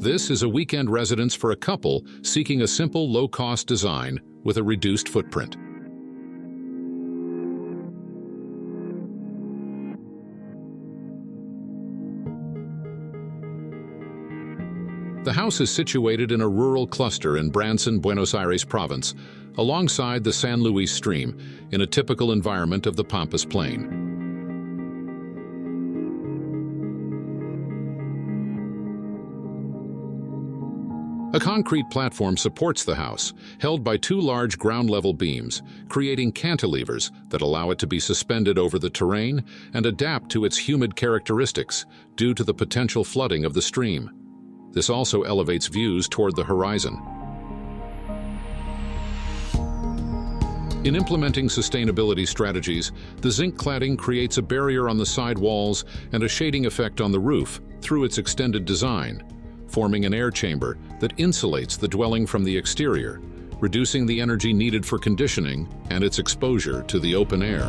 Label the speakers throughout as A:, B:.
A: This is a weekend residence for a couple seeking a simple, low-cost design with a reduced footprint. The house is situated in a rural cluster in Brandsen, Buenos Aires province, alongside the San Luis stream, in a typical environment of the Pampas Plain. A concrete platform supports the house, held by two large ground-level beams, creating cantilevers that allow it to be suspended over the terrain and adapt to its humid characteristics due to the potential flooding of the stream. This also elevates views toward the horizon. In implementing sustainability strategies, the zinc cladding creates a barrier on the side walls and a shading effect on the roof through its extended design, forming an air chamber that insulates the dwelling from the exterior, reducing the energy needed for conditioning and its exposure to the open air.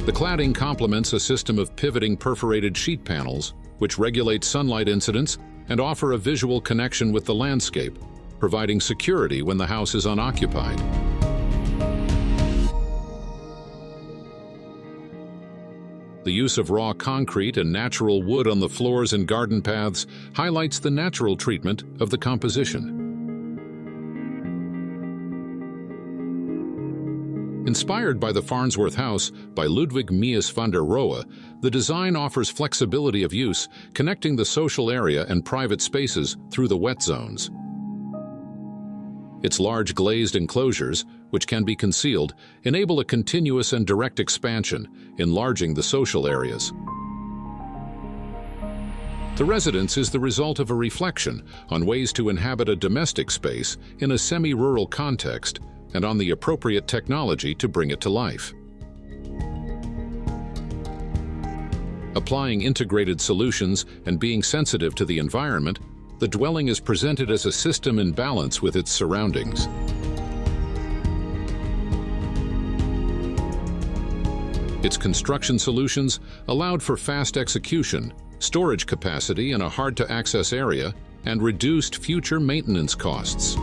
A: The cladding complements a system of pivoting perforated sheet panels, which regulate sunlight incidence and offer a visual connection with the landscape, providing security when the house is unoccupied. The use of raw concrete and natural wood on the floors and garden paths highlights the natural treatment of the composition. Inspired by the Farnsworth House by Ludwig Mies van der Rohe, the design offers flexibility of use, connecting the social area and private spaces through the wet zones. Its large glazed enclosures, which can be concealed, enable a continuous and direct expansion, enlarging the social areas. The residence is the result of a reflection on ways to inhabit a domestic space in a semi-rural context, and on the appropriate technology to bring it to life. Applying integrated solutions and being sensitive to the environment, the dwelling is presented as a system in balance with its surroundings. Its construction solutions allowed for fast execution, storage capacity in a hard-to-access area, and reduced future maintenance costs.